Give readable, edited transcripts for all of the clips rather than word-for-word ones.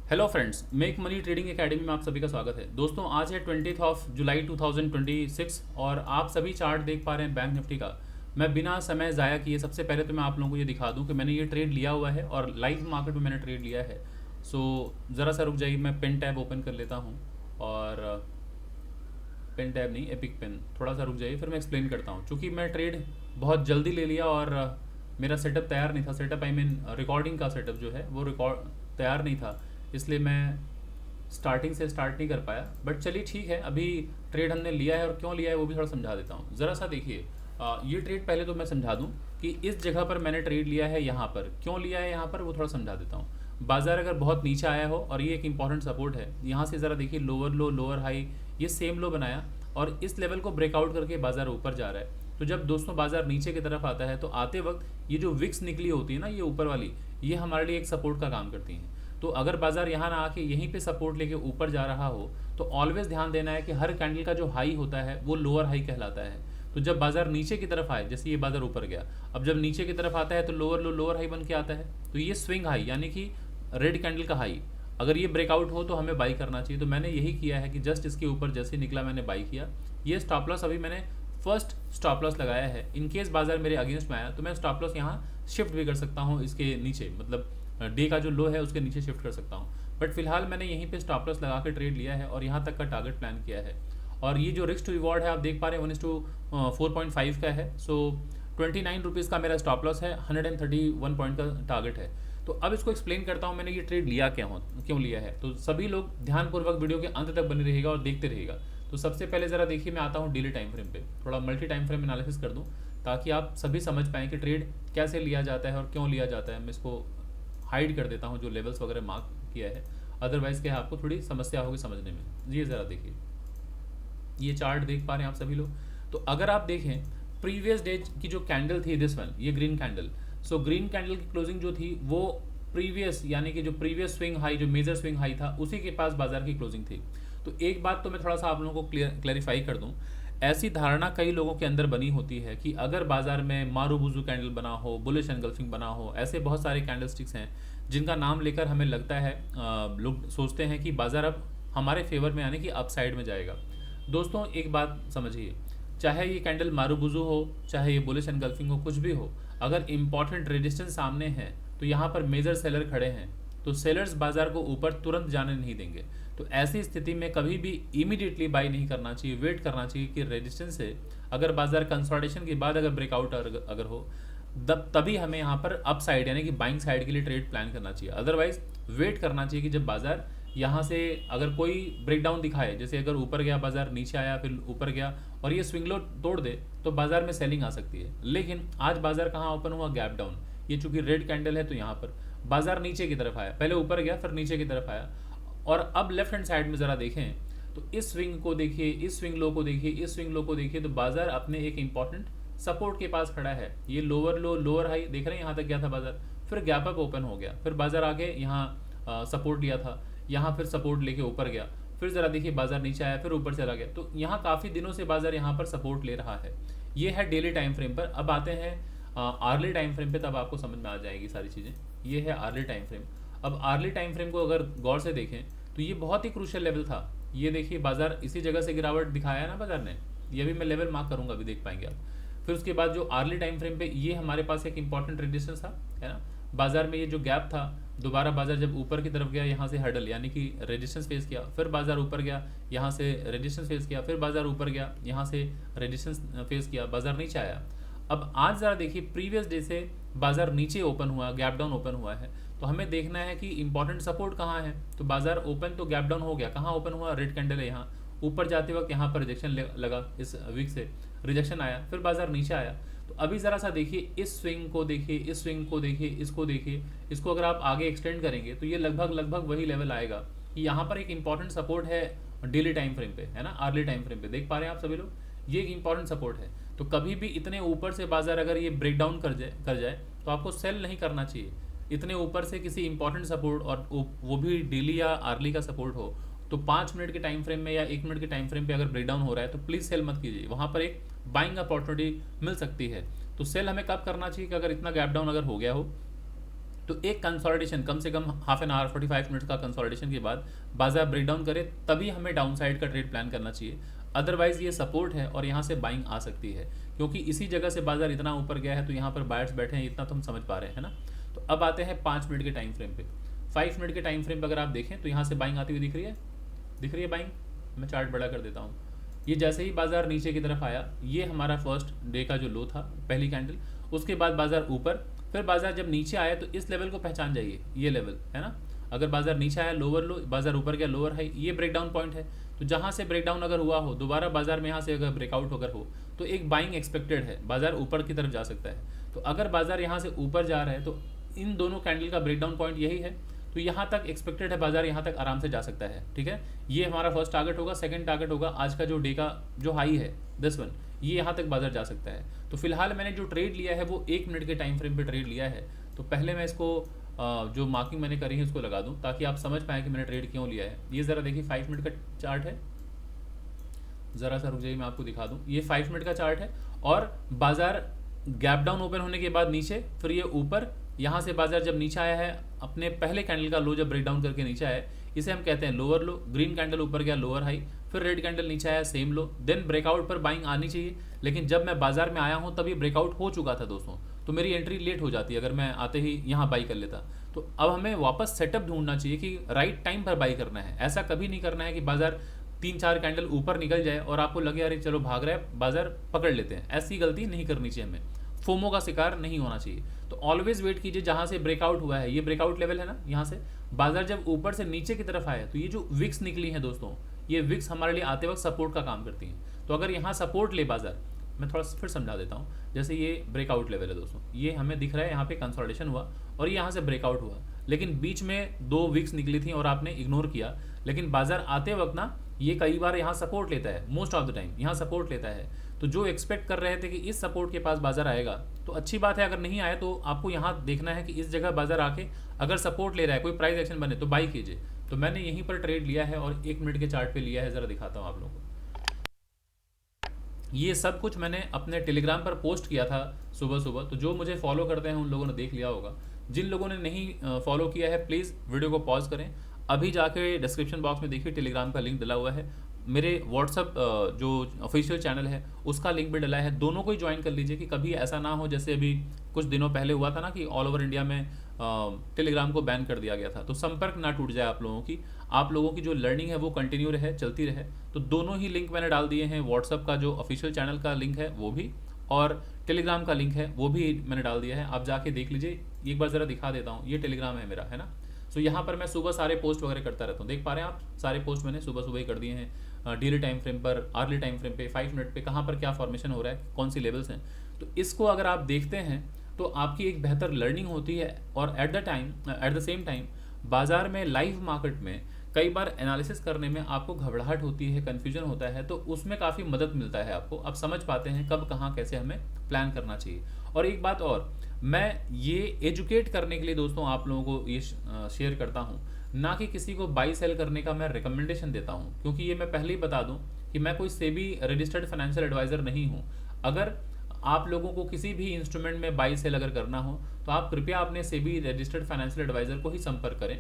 Hello friends, make money trading academy में आप सभी का स्वागत है। दोस्तों, आज है 20 जुलाई 2026 और आप सभी चार्ट देख पा रहे हैं बैंक निफ्टी का। मैं बिना समय ज़ाया किए सबसे पहले तो मैं आप लोगों को ये दिखा दूं कि मैंने ये ट्रेड लिया हुआ है और लाइव मार्केट में मैंने ट्रेड लिया है। ज़रा सा रुक जाइए, मैं पेन टैब ओपन कर लेता हूँ। और पेन टैब नहीं, एपिक पेन। थोड़ा सा रुक जाइए, फिर मैं एक्सप्लेन करता हूँ। चूँकि मैं ट्रेड बहुत जल्दी ले लिया और मेरा सेटअप तैयार नहीं था। सेटअप आई मीन रिकॉर्डिंग का सेटअप जो है वो रिकॉर्ड तैयार नहीं था, इसलिए मैं स्टार्टिंग से स्टार्ट नहीं कर पाया। बट चलिए ठीक है, अभी ट्रेड हमने लिया है और क्यों लिया है वो भी थोड़ा समझा देता हूँ। ज़रा सा देखिए, ये ट्रेड पहले तो मैं समझा दूँ कि इस जगह पर मैंने ट्रेड लिया है, यहाँ पर क्यों लिया है, यहाँ पर वो थोड़ा समझा देता हूँ। बाजार अगर बहुत नीचे आया हो और ये एक इंपॉर्टेंट सपोर्ट है, यहाँ से ज़रा देखिए, लोअर लो लोअर हाई ये सेम लो बनाया और इस लेवल को ब्रेकआउट करके बाजार ऊपर जा रहा है। तो जब दोस्तों बाजार नीचे की तरफ आता है तो आते वक्त ये जो विक्स निकली होती है ना, ये ऊपर वाली, ये हमारे लिए एक सपोर्ट का काम करती हैं। तो अगर बाजार यहाँ ना आके यहीं पे सपोर्ट लेके ऊपर जा रहा हो तो ऑलवेज ध्यान देना है कि हर कैंडल का जो हाई होता है वो लोअर हाई कहलाता है। तो जब बाजार नीचे की तरफ आए, जैसे ये बाजार ऊपर गया, अब जब नीचे की तरफ आता है तो लोअर लो लोअर हाई बन के आता है। तो ये स्विंग हाई यानी कि रेड कैंडल का हाई, अगर ये ब्रेकआउट हो तो हमें बाई करना चाहिए। तो मैंने यही किया है कि जस्ट इसके ऊपर जैसे निकला मैंने बाई किया। ये स्टॉप लॉस अभी मैंने फर्स्ट स्टॉप लॉस लगाया है। इन केस बाजार मेरे अगेंस्ट में आया तो मैं स्टॉप लॉस यहाँ शिफ्ट भी कर सकता हूँ, इसके नीचे मतलब डे का जो लो है उसके नीचे शिफ्ट कर सकता हूँ। बट फिलहाल मैंने यहीं पे स्टॉप लॉस लगा के ट्रेड लिया है और यहाँ तक का टारगेट प्लान किया है। और ये जो रिस्क टू रिवॉर्ड है आप देख पा रहे हैं 1:4.5 का है। सो 29 रुपीज़ का मेरा स्टॉप लॉस है, 131 पॉइंट का टारगेट है। तो अब इसको एक्सप्लेन करता हूँ मैंने ये ट्रेड लिया क्यों लिया है। तो सभी लोग ध्यानपूर्वक वीडियो के अंत तक बने रहेगा और देखते रहेगा। तो सबसे पहले ज़रा देखिए, मैं आता हूँ डेली टाइम फ्रेम पे, थोड़ा मल्टी टाइम फ्रेम एनालिसिस कर दूँ ताकि आप सभी समझ पाएँ कि ट्रेड कैसे लिया जाता है और क्यों लिया जाता है। मैं इसको हाइड कर देता हूँ जो लेवल्स वगैरह मार्क किया है, अदरवाइज़ क्या है आपको थोड़ी समस्या होगी समझने में। ये ज़रा देखिए, ये चार्ट देख पा रहे हैं आप सभी लोग। तो अगर आप देखें प्रीवियस डे की जो कैंडल थी, दिस वन, ये green candle. So green candle की क्लोजिंग जो थी वो प्रीवियस यानी कि जो प्रीवियस स्विंग हाई, जो मेजर स्विंग हाई था, उसी के पास बाजार की क्लोजिंग थी। तो एक बात तो मैं थोड़ा सा आप लोगों को क्लैरिफाई कर दूं। ऐसी धारणा कई लोगों के अंदर बनी होती है कि अगर बाजार में मारूबुजू कैंडल बना हो, बुलिश एनगल्फिंग बना हो, ऐसे बहुत सारे कैंडलस्टिक्स हैं जिनका नाम लेकर हमें लगता है, लोग सोचते हैं कि बाजार अब हमारे फेवर में यानी कि अपसाइड में जाएगा। दोस्तों एक बात समझिए, चाहे ये कैंडल मारूबुजू हो, चाहे ये बुलिश एनगल्फिंग हो, कुछ भी हो, अगर इंपॉर्टेंट रेजिस्टेंस सामने है तो यहाँ पर मेजर सेलर खड़े हैं, तो सेलर्स बाजार को ऊपर तुरंत जाने नहीं देंगे। तो ऐसी स्थिति में कभी भी इमीडिएटली बाई नहीं करना चाहिए, वेट करना चाहिए कि रेजिस्टेंस से अगर बाजार कंसोलिडेशन के बाद अगर ब्रेकआउट अगर हो तभी हमें यहाँ पर अप साइड यानी कि बाइंग साइड के लिए ट्रेड प्लान करना चाहिए। अदरवाइज वेट करना चाहिए कि जब बाजार यहाँ से अगर कोई ब्रेकडाउन दिखाए, जैसे अगर ऊपर गया बाजार, नीचे आया, फिर ऊपर गया और ये स्विंग लो तोड़ दे, तो बाजार में सेलिंग आ सकती है। लेकिन आज बाजार कहाँ ओपन हुआ? Gap down. ये चूंकि रेड कैंडल है तो यहाँ पर बाजार नीचे की तरफ आया, पहले ऊपर गया फिर नीचे की तरफ आया। और अब लेफ्ट हैंड साइड में ज़रा देखें तो इस स्विंग को देखिए, इस स्विंग लो को देखिए, इस स्विंग लो को देखिए, तो बाजार अपने एक इंपॉर्टेंट सपोर्ट के पास खड़ा है। ये लोअर लो लोअर हाई देख रहे हैं, यहाँ तक गया था बाजार, फिर गैप अप ओपन हो गया, फिर बाजार आगे यहाँ सपोर्ट लिया था, यहाँ फिर सपोर्ट लेके ऊपर गया, फिर ज़रा देखिए बाजार नीचे आया, फिर ऊपर चला गया। तो यहाँ काफ़ी दिनों से बाजार यहाँ पर सपोर्ट ले रहा है। ये है डेली टाइम फ्रेम पर। अब आते हैं आर्ली टाइम फ्रेम पे, तब आपको समझ में आ जाएगी सारी चीज़ें। ये है आर्ली टाइम फ्रेम। अब आर्ली टाइम फ्रेम को अगर गौर से देखें तो ये बहुत ही क्रूशियल लेवल था। ये देखिए बाजार इसी जगह से गिरावट दिखाया है ना बाजार ने, ये भी मैं लेवल मार्क करूंगा, अभी देख पाएंगे आप। फिर उसके बाद जो आर्ली टाइम फ्रेम पे ये हमारे पास एक इंपॉर्टेंट रेजिस्टेंस था, है ना। बाजार में ये जो गैप था, दोबारा बाजार जब ऊपर की तरफ गया, यहाँ से हडल यानी कि रेजिस्टेंस फेस किया, फिर बाजार ऊपर गया, यहाँ से रेजिस्टेंस फेस किया, फिर बाजार ऊपर गया, यहाँ से रेजिस्टेंस फेस किया, बाजार नीचे आया। अब आज ज़रा देखिए, प्रीवियस डे से बाजार नीचे ओपन हुआ, गैप डाउन ओपन हुआ है। तो हमें देखना है कि इंपॉर्टेंट सपोर्ट कहाँ है। तो बाजार ओपन तो गैप डाउन हो गया, कहाँ ओपन हुआ? रेड कैंडल है यहाँ। ऊपर जाते वक्त यहाँ पर रिजेक्शन लगा, इस वीक से रिजेक्शन आया, फिर बाजार नीचे आया। तो अभी ज़रा सा देखिए, इस स्विंग को देखिए, इस स्विंग को देखिए, इसको देखिए, इसको अगर आप आगे एक्सटेंड करेंगे तो ये लगभग वही लेवल आएगा कि यहाँ पर एक इंपॉर्टेंट सपोर्ट है डेली टाइम फ्रेम पे, है ना, अर्ली टाइम फ्रेम पे। देख पा रहे हैं आप सभी लोग, ये एक इंपॉर्टेंट सपोर्ट है। तो कभी भी इतने ऊपर से बाजार अगर ये ब्रेक डाउन कर जाए तो आपको सेल नहीं करना चाहिए। इतने ऊपर से किसी इंपॉर्टेंट सपोर्ट, और वो भी डेली या अर्ली का सपोर्ट हो, तो 5 मिनट के टाइम फ्रेम में या 1 मिनट के टाइम फ्रेम पे अगर ब्रेक डाउन हो रहा है तो प्लीज़ सेल मत कीजिए, वहाँ पर एक बाइंग अपॉर्चुनिटी मिल सकती है। तो सेल हमें कब करना चाहिए कि अगर इतना गैप डाउन अगर हो गया हो, तो एक कंसोलिडेशन कम से कम हाफ एन आवर 45 मिनट्स का कंसोलिडेशन के बाद बाजार ब्रेकडाउन करे, तभी हमें डाउन साइड का ट्रेड प्लान करना चाहिए। अदरवाइज ये सपोर्ट है और यहाँ से बाइंग आ सकती है, क्योंकि इसी जगह से बाजार इतना ऊपर गया है तो यहाँ पर बायर्स बैठे हैं, इतना तो हम समझ पा रहे हैं ना। तो अब आते हैं 5 मिनट के टाइम फ्रेम पे। 5 मिनट के टाइम फ्रेम पर अगर आप देखें तो यहाँ से बाइंग आती हुई दिख रही है बाइंग। मैं चार्ट बड़ा कर देता हूँ। ये जैसे ही बाजार नीचे की तरफ आया, ये हमारा फर्स्ट डे का जो लो था, पहली कैंडल, उसके बाद बाजार ऊपर, फिर बाजार जब नीचे आया तो इस लेवल को पहचान जाइए, ये लेवल है ना। अगर बाजार नीचे आया लोअर लो, बाजार ऊपर गया लोअर हाई, ये ब्रेकडाउन पॉइंट है। तो जहाँ से ब्रेकडाउन अगर हुआ हो, दोबारा बाजार में यहाँ से अगर ब्रेकआउट अगर हो तो एक बाइंग एक्सपेक्टेड है, बाजार ऊपर की तरफ जा सकता है। तो अगर बाजार यहाँ से ऊपर जा रहा है तो इन दोनों कैंडल का ब्रेकडाउन पॉइंट यही है, तो यहाँ तक एक्सपेक्टेड है, बाजार यहाँ तक आराम से जा सकता है। ठीक है, ये हमारा फर्स्ट टारगेट होगा। सेकंड टारगेट होगा आज का जो डे का जो हाई है 10 ये यहाँ तक बाजार जा सकता है। तो फिलहाल मैंने जो ट्रेड लिया है वो 1 मिनट के टाइम फ्रेम पे ट्रेड लिया है। तो पहले मैं इसको जो मार्किंग मैंने करी है उसको लगा दूं, ताकि आप समझ पाएँ कि मैंने ट्रेड क्यों लिया है। ये ज़रा देखिए 5 मिनट का चार्ट है, ज़रा सा रुक जाइए मैं आपको दिखा दूं। ये 5 मिनट का चार्ट है और बाजार गैप डाउन ओपन होने के बाद नीचे, फिर ये ऊपर, यहाँ से बाजार जब नीचे आया है अपने पहले कैंडल का लो जब ब्रेकडाउन करके नीचे आया, इसे हम कहते हैं लोअर लो। ग्रीन कैंडल ऊपर गया लोअर हाई, फिर रेड कैंडल नीचे आया सेम लो, देन ब्रेकआउट पर बाइंग आनी चाहिए। लेकिन जब मैं बाजार में आया हूँ तब ये ब्रेकआउट हो चुका था दोस्तों, तो मेरी एंट्री लेट हो जाती अगर मैं आते ही यहाँ बाई कर लेता। तो अब हमें वापस सेटअप ढूंढना चाहिए कि राइट टाइम पर बाई करना है। ऐसा कभी नहीं करना है कि बाजार 3-4 कैंडल ऊपर निकल जाए और आपको लगे अरे चलो भाग रहा है बाजार, पकड़ लेते हैं। ऐसी गलती नहीं करनी चाहिए हमें, फोमो का शिकार नहीं होना चाहिए। तो ऑलवेज वेट कीजिए जहां से ब्रेकआउट हुआ है, ये ब्रेकआउट लेवल है ना, यहाँ से बाजार जब ऊपर से नीचे की तरफ आया तो ये जो विक्स निकली है दोस्तों, ये विक्स हमारे लिए आते वक्त सपोर्ट का काम करती हैं। तो अगर यहाँ सपोर्ट ले बाजार, मैं थोड़ा फिर समझा देता हूँ। जैसे ये ब्रेकआउट लेवल है दोस्तों, ये हमें दिख रहा है यहाँ पे कंसोलिडेशन हुआ और ये यहाँ से ब्रेकआउट हुआ, लेकिन बीच में 2 विक्स निकली थी और आपने इग्नोर किया। लेकिन बाजार आते वक्त ना ये कई बार यहाँ सपोर्ट लेता है, मोस्ट ऑफ द टाइम यहाँ सपोर्ट लेता है। तो जो एक्सपेक्ट कर रहे थे कि इस सपोर्ट के पास बाजार आएगा तो अच्छी बात है, अगर नहीं आए तो आपको यहाँ देखना है कि इस जगह बाजार आके अगर सपोर्ट ले रहा है, कोई प्राइस एक्शन बने तो बाई कीजिए। तो मैंने यहीं पर ट्रेड लिया है और 1 मिनट के चार्ट पे लिया है, ज़रा दिखाता हूँ आप लोगों को। ये सब कुछ मैंने अपने टेलीग्राम पर पोस्ट किया था सुबह सुबह, तो जो मुझे फॉलो करते हैं उन लोगों ने देख लिया होगा। जिन लोगों ने नहीं फॉलो किया है प्लीज़ वीडियो को पॉज करें, अभी जाके डिस्क्रिप्शन बॉक्स में देखिए टेलीग्राम का लिंक डला हुआ है, मेरे व्हाट्सअप जो ऑफिशियल चैनल है उसका लिंक भी डला है, दोनों को ही ज्वाइन कर लीजिए कि कभी ऐसा ना हो जैसे अभी कुछ दिनों पहले हुआ था ना कि ऑल ओवर इंडिया में टेलीग्राम को बैन कर दिया गया था। तो संपर्क ना टूट जाए आप लोगों की जो लर्निंग है वो कंटिन्यू रहे, चलती रहे। तो दोनों ही लिंक मैंने डाल दिए हैं, व्हाट्सअप का जो ऑफिशियल चैनल का लिंक है वो भी, और टेलीग्राम का लिंक है वो भी मैंने डाल दिया है, आप जाके देख लीजिए। एक बार ज़रा दिखा देता हूँ, ये टेलीग्राम है मेरा, है ना। सो यहाँ पर मैं सुबह सारे पोस्ट वगैरह करता रहता हूँ, देख पा रहे हैं आप, सारे पोस्ट मैंने सुबह सुबह ही कर दिए हैं। डेली टाइम फ्रेम पर, अर्ली टाइम फ्रेम पे, 5 मिनट पे कहाँ पर क्या फॉर्मेशन हो रहा है, कौन सी लेवल्स हैं। तो इसको अगर आप देखते हैं तो आपकी एक बेहतर लर्निंग होती है। और एट द सेम टाइम बाजार में, लाइव मार्केट में कई बार एनालिसिस करने में आपको घबराहट होती है, कन्फ्यूजन होता है, तो उसमें काफ़ी मदद मिलता है आपको। आप समझ पाते हैं कब कहाँ कैसे हमें प्लान करना चाहिए। और एक बात और, मैं ये एजुकेट करने के लिए दोस्तों आप लोगों को ये शेयर करता हूँ, ना कि किसी को बाई सेल करने का मैं रिकमेंडेशन देता हूँ। क्योंकि ये मैं पहले ही बता दूँ कि मैं कोई सेबी रजिस्टर्ड फाइनेंशियल एडवाइज़र नहीं हूँ। अगर आप लोगों को किसी भी इंस्ट्रूमेंट में बाई सेल अगर करना हो तो आप कृपया अपने सेबी रजिस्टर्ड फाइनेंशियल एडवाइज़र को ही संपर्क करें।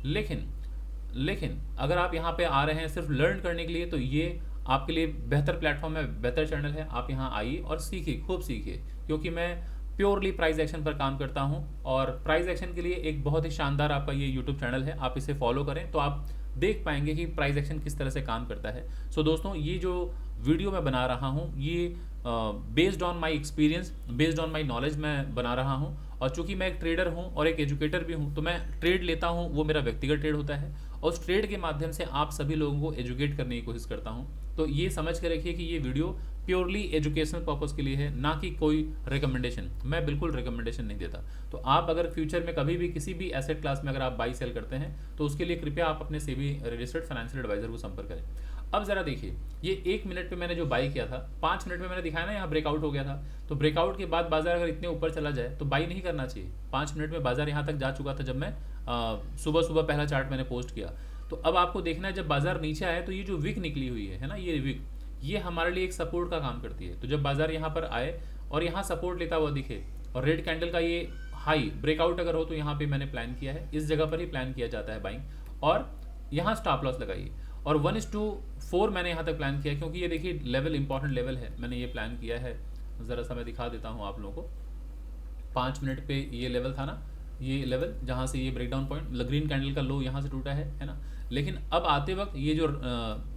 लेकिन अगर आप यहाँ पे आ रहे हैं सिर्फ लर्न करने के लिए, तो ये आपके लिए बेहतर प्लेटफॉर्म है, बेहतर चैनल है। आप यहाँ आइए और सीखिए, खूब सीखिए, क्योंकि मैं प्योरली प्राइस एक्शन पर काम करता हूँ। और प्राइस एक्शन के लिए एक बहुत ही शानदार आपका ये यूट्यूब चैनल है, आप इसे फॉलो करें तो आप देख पाएंगे कि प्राइस एक्शन किस तरह से काम करता है। सो दोस्तों, ये जो वीडियो मैं बना रहा हूँ ये based on my experience, based on my knowledge मैं बना रहा हूँ। और चूंकि मैं एक ट्रेडर हूँ और एक एजुकेटर भी हूँ, तो मैं ट्रेड लेता हूँ, वो मेरा व्यक्तिगत ट्रेड होता है, और उस ट्रेड के माध्यम से आप सभी लोगों को एजुकेट करने की कोशिश करता हूँ। तो ये समझ के रखिए कि ये वीडियो प्योरली एजुकेशनल पर्पज़ के लिए है, ना कि कोई रिकमेंडेशन। मैं बिल्कुल रिकमेंडेशन नहीं देता। तो आप अगर फ्यूचर में कभी भी किसी भी एसेट क्लास में अगर आप बाई सेल करते हैं तो उसके लिए कृपया आप अपने सेबी रजिस्टर्ड फाइनेंशियल एडवाइजर को संपर्क करें। अब जरा देखिए, ये 1 मिनट पे मैंने जो बाई किया था, 5 मिनट में मैंने दिखाया ना यहाँ ब्रेकआउट हो गया था। तो ब्रेकआउट के बाद बाजार अगर इतने ऊपर चला जाए तो बाई नहीं करना चाहिए। 5 मिनट में बाजार यहाँ तक जा चुका था जब मैं सुबह सुबह पहला चार्ट मैंने पोस्ट किया। तो अब आपको देखना है जब बाजार नीचे आए तो ये जो विक निकली हुई है ना, ये विक, ये हमारे लिए एक सपोर्ट का काम करती है। तो जब बाजार यहाँ पर आए और यहाँ सपोर्ट लेता हुआ दिखे और रेड कैंडल का ये हाई ब्रेकआउट अगर हो तो यहाँ पे मैंने प्लान किया है, इस जगह पर ही प्लान किया जाता है बाइंग, और यहाँ स्टॉप लॉस लगाइए। और 1:4 मैंने यहाँ तक प्लान किया क्योंकि ये देखिए लेवल इंपॉर्टेंट लेवल है, मैंने ये प्लान किया है। ज़रा सा मैं दिखा देता हूँ आप लोगों को। 5 मिनट पे ये लेवल था ना, ये लेवल जहाँ से ये ब्रेकडाउन पॉइंट ग्रीन कैंडल का लो यहाँ से टूटा है ना। लेकिन अब आते वक्त ये जो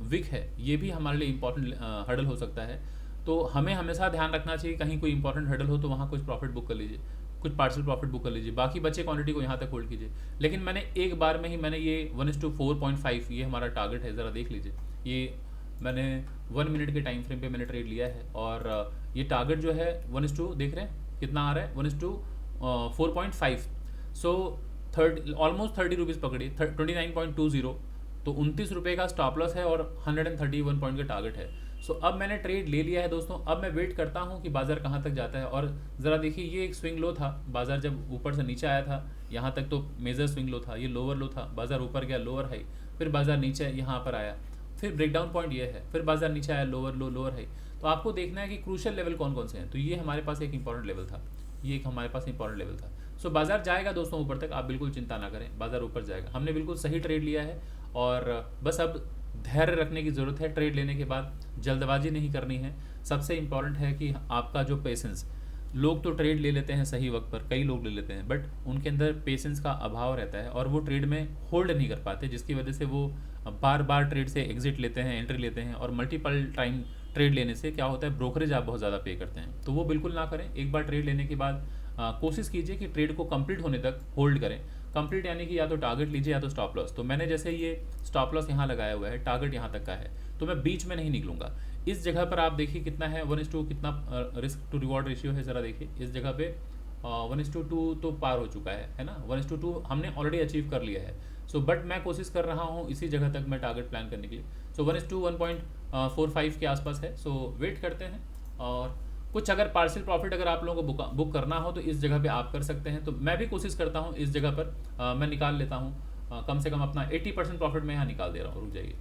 विक है ये भी हमारे लिए इंपॉर्टेंट हर्डल हो सकता है, तो हमें हमेशा ध्यान रखना चाहिए कहीं कोई इंपॉर्टेंट हर्डल हो तो वहाँ कुछ प्रॉफिट बुक कर लीजिए, कुछ पार्सल प्रॉफिट बुक कर लीजिए, बाकी बचे क्वांटिटी को यहाँ तक होल्ड कीजिए। लेकिन मैंने एक बार में ही मैंने ये 1:4.5 ये हमारा टारगेट है, ज़रा देख लीजिए। ये मैंने 1 मिनट के टाइम फ्रेम पे मैंने ट्रेड लिया है, और ये टारगेट जो है 1:2 देख रहे हैं कितना आ रहा है, 1:4.5। सो ऑलमोस्ट 30 रुपीज़ पकड़िए, 29.20, तो 29 रुपये का स्टॉप लॉस है और 131 पॉइंट का टारगेट है। सो अब मैंने ट्रेड ले लिया है दोस्तों, अब मैं वेट करता हूँ कि बाजार कहाँ तक जाता है। और ज़रा देखिए ये एक स्विंग लो था, बाजार जब ऊपर से नीचे आया था यहाँ तक तो मेजर स्विंग लो था, ये लोअर लो था, बाजार ऊपर गया लोअर हाई, फिर बाजार नीचे यहाँ पर आया, फिर ब्रेकडाउन पॉइंट ये है, फिर बाजार नीचे आया लोअर लो लोअर हाई। तो आपको देखना है कि क्रूशियल लेवल कौन कौन से हैं, तो ये हमारे पास एक इंपॉर्टेंट लेवल था, ये एक हमारे पास इंपॉर्टेंट लेवल था। सो बाजार जाएगा दोस्तों ऊपर तक, आप बिल्कुल चिंता ना करें, बाजार ऊपर जाएगा। हमने बिल्कुल सही ट्रेड लिया है, और बस अब धैर्य रखने की ज़रूरत है। ट्रेड लेने के बाद जल्दबाजी नहीं करनी है। सबसे इम्पॉर्टेंट है कि आपका जो पेशेंस, लोग तो ट्रेड ले लेते हैं सही वक्त पर, कई लोग ले लेते हैं, बट उनके अंदर पेशेंस का अभाव रहता है और वो ट्रेड में होल्ड नहीं कर पाते, जिसकी वजह से वो बार बार ट्रेड से एग्जिट लेते हैं, एंट्री लेते हैं, और मल्टीपल टाइम ट्रेड लेने से क्या होता है, ब्रोकरेज आप बहुत ज़्यादा पे करते हैं। तो वो बिल्कुल ना करें। एक बार ट्रेड लेने के बाद कोशिश कीजिए कि ट्रेड को कंप्लीट होने तक होल्ड करें। कंप्लीट यानी कि या तो टारगेट लीजिए या तो स्टॉप लॉस। तो मैंने जैसे ये स्टॉप लॉस यहाँ लगाया हुआ है, टारगेट यहाँ तक का है, तो मैं बीच में नहीं निकलूंगा। इस जगह पर आप देखिए कितना है, 1:2 कितना रिस्क टू रिवॉर्ड रेशियो है, ज़रा देखिए। इस जगह पे 1:2 तो पार हो चुका है ना, 1:2 हमने ऑलरेडी अचीव कर लिया है। सो बट मैं कोशिश कर रहा हूँ इसी जगह तक मैं टारगेट प्लान करने के लिए। सो 1:1.45 के आसपास है। सो वेट करते हैं, और कुछ अगर पार्शियल प्रॉफिट अगर आप लोगों को बुक करना हो तो इस जगह पे आप कर सकते हैं। तो मैं भी कोशिश करता हूँ इस जगह पर मैं निकाल लेता हूँ, कम से कम अपना 80% प्रॉफिट मैं यहाँ निकाल दे रहा हूँ। रुक जाइए,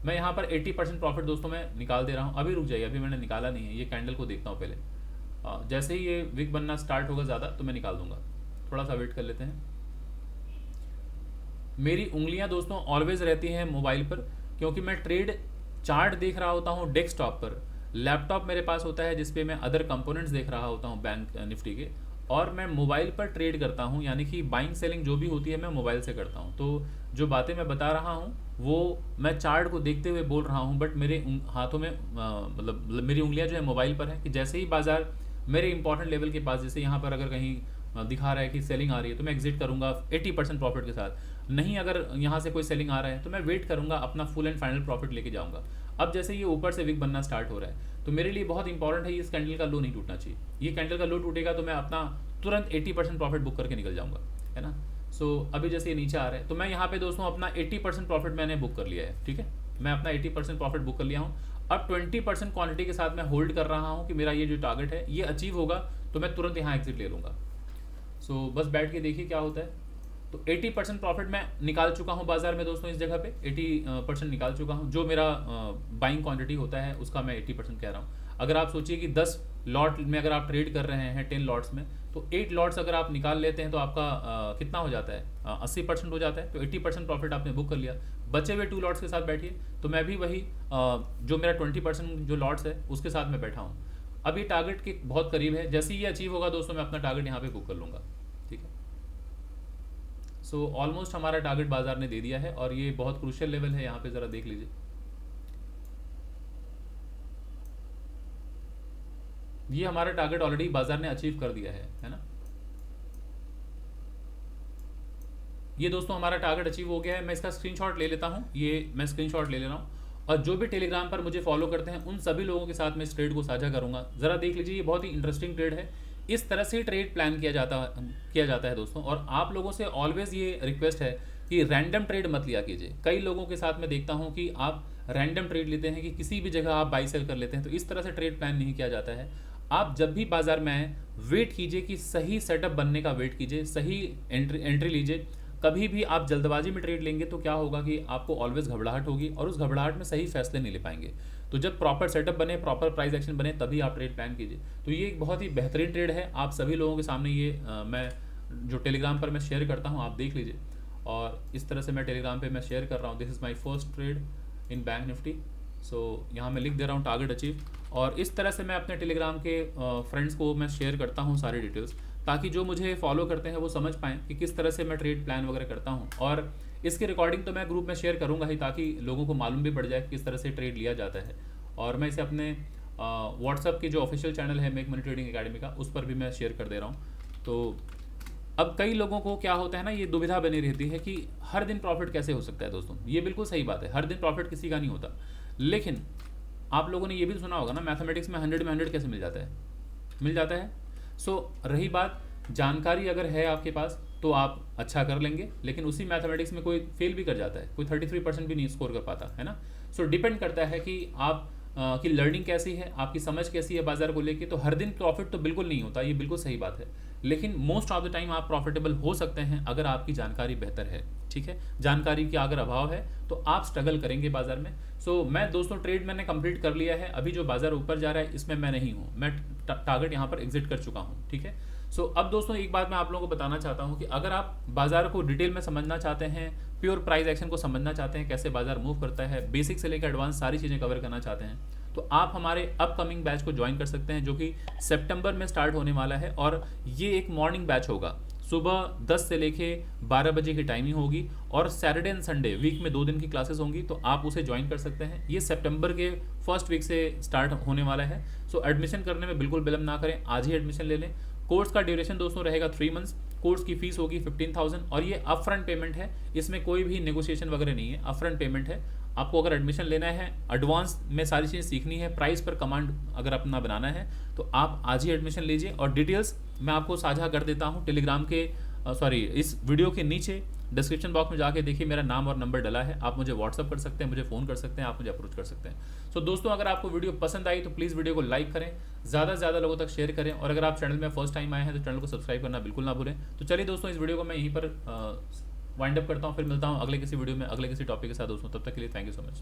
मैं यहाँ पर 80% प्रॉफिट दोस्तों मैं निकाल दे रहा हूँ। अभी रुक जाइए, अभी मैंने निकाला नहीं है, ये कैंडल को देखता हूँ पहले। जैसे ही ये विक बनना स्टार्ट होगा ज़्यादा तो मैं निकाल दूंगा, थोड़ा सा वेट कर लेते हैं। मेरी उंगलियाँ दोस्तों ऑलवेज रहती हैं मोबाइल पर, क्योंकि मैं ट्रेड चार्ट देख रहा होता हूँ डेस्कटॉप पर। लैपटॉप मेरे पास होता है जिसपे मैं अदर कंपोनेंट्स देख रहा होता हूँ बैंक निफ्टी के, और मैं मोबाइल पर ट्रेड करता हूँ, यानी कि बाइंग सेलिंग जो भी होती है मैं मोबाइल से करता हूँ। तो जो बातें मैं बता रहा हूँ वो मैं चार्ट को देखते हुए बोल रहा हूँ, बट मेरे हाथों में मतलब मेरी उंगलियाँ जो है मोबाइल पर हैं, कि जैसे ही बाजार मेरे इंपॉर्टेंट लेवल के पास, जैसे यहाँ पर अगर कहीं दिखा रहा है कि सेलिंग आ रही है तो मैं एग्जिट करूँगा 80% प्रॉफिट के साथ। नहीं, अगर यहाँ से कोई सेलिंग आ रहा है तो मैं वेट करूँगा, अपना फुल एंड फाइनल प्रॉफिट लेके जाऊँगा। अब जैसे ये ऊपर से विक बनना स्टार्ट हो रहा है तो मेरे लिए बहुत इंपॉर्टेंट है इस कैंडल का लो नहीं टूटना चाहिए। ये कैंडल का लो टूटेगा तो मैं अपना तुरंत 80% प्रॉफिट बुक करके निकल जाऊँगा, है ना। सो अभी जैसे ये नीचे आ रहा है तो मैं यहाँ पे दोस्तों अपना 80% प्रॉफिट मैंने बुक कर लिया है, ठीक है। मैं अपना 80% प्रॉफिट बुक कर लिया हूँ। अब 20% क्वांटिटी के साथ मैं होल्ड कर रहा हूँ कि मेरा ये जो टारगेट है ये अचीव होगा तो मैं तुरंत यहाँ एग्जिट ले लूँगा। सो बस बैठ के देखिए क्या होता है। तो 80% प्रॉफिट मैं निकाल चुका हूँ बाजार में दोस्तों, इस जगह पे 80% निकाल चुका हूँ। जो मेरा बाइंग क्वांटिटी होता है उसका मैं 80% कह रहा हूँ। अगर आप सोचिए कि 10 लॉट में अगर आप ट्रेड कर रहे हैं 10 लॉट्स में, तो 8 लॉट्स अगर आप निकाल लेते हैं तो आपका कितना हो जाता है, 80% हो जाता है। तो 80% प्रॉफिट आपने बुक कर लिया, बचे हुए 2 लॉट्स के साथ बैठिए। तो मैं भी वही जो मेरा 20% जो लॉट्स है उसके साथ मैं बैठा हूँ। अब ये टारगेट के बहुत करीब है, जैसे ही ये अचीव होगा दोस्तों मैं अपना टारगेट यहाँ पे बुक कर लूँगा, ठीक है। सो ऑलमोस्ट हमारा टारगेट बाजार ने दे दिया है, और ये बहुत क्रूशियल लेवल है, यहाँ पे ज़रा देख लीजिए। ये हमारा टारगेट ऑलरेडी बाजार ने अचीव कर दिया है ना। ये दोस्तों हमारा टारगेट अचीव हो गया है। मैं इसका स्क्रीनशॉट ले लेता हूँ, ये मैं स्क्रीनशॉट ले ले रहा हूँ, और जो भी टेलीग्राम पर मुझे फॉलो करते हैं उन सभी लोगों के साथ मैं इस ट्रेड को साझा करूँगा। ज़रा देख लीजिए, ये बहुत ही इंटरेस्टिंग ट्रेड है। इस तरह से ट्रेड प्लान किया जाता है दोस्तों। और आप लोगों से ऑलवेज ये रिक्वेस्ट है कि रैंडम ट्रेड मत लिया कीजिए। कई लोगों के साथ मैं देखता हूँ कि आप रैंडम ट्रेड लेते हैं, कि किसी भी जगह आप बाई सेल कर लेते हैं। तो इस तरह से ट्रेड प्लान नहीं किया जाता है। आप जब भी बाजार में आए वेट कीजिए, कि सही सेटअप बनने का वेट कीजिए, सही एंट्री लीजिए। कभी भी आप जल्दबाजी में ट्रेड लेंगे तो क्या होगा कि आपको ऑलवेज घबराहट होगी, और उस घबराहट में सही फैसले नहीं ले पाएंगे। तो जब प्रॉपर सेटअप बने, प्रॉपर प्राइस एक्शन बने, तभी आप ट्रेड प्लान कीजिए। तो ये एक बहुत ही बेहतरीन ट्रेड है। आप सभी लोगों के सामने ये मैं जो टेलीग्राम पर मैं शेयर करता हूँ आप देख लीजिए। और इस तरह से मैं टेलीग्राम पे मैं शेयर कर रहा हूँ, this is my first trade in Bank Nifty. So यहाँ मैं लिख दे रहा हूँ टारगेट अचीव। और इस तरह से मैं अपने टेलीग्राम के फ्रेंड्स को मैं शेयर करता हूँ सारी डिटेल्स, ताकि जो मुझे फॉलो करते हैं वो समझ पाएँ कि किस तरह से मैं ट्रेड प्लान वगैरह करता हूँ। और इसकी रिकॉर्डिंग तो मैं ग्रुप में शेयर करूँगा ही, ताकि लोगों को मालूम भी पड़ जाए कि किस तरह से ट्रेड लिया जाता है। और मैं इसे अपने व्हाट्सअप की जो ऑफिशियल चैनल है मेक मनी ट्रेडिंग एकेडमी का, उस पर भी मैं शेयर कर दे रहा हूँ। तो अब कई लोगों को क्या होता है ना, ये दुविधा बनी रहती है कि हर दिन प्रॉफिट कैसे हो सकता है। दोस्तों ये बिल्कुल सही बात है, हर दिन प्रॉफिट किसी का नहीं होता। लेकिन आप लोगों ने ये भी सुना होगा ना, मैथमेटिक्स में 100 में 100 कैसे मिल जाता है, मिल जाता है। सो रही बात जानकारी अगर है आपके पास तो आप अच्छा कर लेंगे, लेकिन उसी मैथमेटिक्स में कोई फेल भी कर जाता है, कोई 33% भी नहीं स्कोर कर पाता है ना। सो डिपेंड करता है कि आप की लर्निंग कैसी है, आपकी समझ कैसी है बाजार को लेके। तो हर दिन प्रॉफिट तो बिल्कुल नहीं होता, ये बिल्कुल सही बात है। लेकिन मोस्ट ऑफ द टाइम आप प्रॉफिटेबल हो सकते हैं अगर आपकी जानकारी बेहतर है, ठीक है। जानकारी की अगर अभाव है तो आप स्ट्रगल करेंगे बाजार में। सो मैं दोस्तों ट्रेड मैंने कंप्लीट कर लिया है, अभी जो बाजार ऊपर जा रहा है इसमें मैं नहीं हूँ, मैं टारगेट यहाँ पर एग्जिट कर चुका हूँ, ठीक है। सो अब दोस्तों एक बात मैं आप लोगों को बताना चाहता हूँ कि अगर आप बाजार को डिटेल में समझना चाहते हैं, प्योर प्राइस एक्शन को समझना चाहते हैं, कैसे बाजार मूव करता है, बेसिक से लेकर एडवांस सारी चीज़ें कवर करना चाहते हैं, तो आप हमारे अपकमिंग बैच को ज्वाइन कर सकते हैं, जो कि सितंबर में स्टार्ट होने वाला है। और ये एक मॉर्निंग बैच होगा, सुबह 10 से लेके 12 बजे की टाइमिंग होगी, और सैटरडे एंड संडे वीक में 2 दिन की क्लासेस होंगी, तो आप उसे ज्वाइन कर सकते हैं। ये सितंबर के फर्स्ट वीक से स्टार्ट होने वाला है। सो एडमिशन करने में बिल्कुल विलंब ना करें, आज ही एडमिशन ले लें। कोर्स का ड्यूरेशन दोस्तों रहेगा 3 मंथ्स। कोर्स की फीस होगी 15,000, और ये अपफ्रंट पेमेंट है, इसमें कोई भी नेगोशिएशन वगैरह नहीं है, अपफ्रंट पेमेंट है। आपको अगर एडमिशन लेना है, एडवांस में सारी चीज़ें सीखनी है, प्राइस पर कमांड अगर अपना बनाना है, तो आप आज ही एडमिशन लीजिए। और डिटेल्स मैं आपको साझा कर देता हूँ टेलीग्राम के इस वीडियो के नीचे डिस्क्रिप्शन बॉक्स में जाके देखिए, मेरा नाम और नंबर डला है। आप मुझे व्हाट्सअप कर सकते हैं, मुझे फ़ोन कर सकते हैं, आप मुझे अप्रोच कर सकते हैं। सो दोस्तों अगर आपको वीडियो पसंद आई तो प्लीज़ वीडियो को लाइक करें, ज़्यादा से ज़्यादा लोगों तक शेयर करें, और अगर आप चैनल में फर्स्ट टाइम आए हैं तो चैनल को सब्सक्राइब करना बिल्कुल ना भूलें। तो चलिए दोस्तों, इस वीडियो को मैं यहीं पर वाइंड अप करता हूँ, फिर मिलता हूँ अगले किसी वीडियो में अगले किसी टॉपिक के साथ दोस्तों। तब तक के लिए थैंक यू सो मच।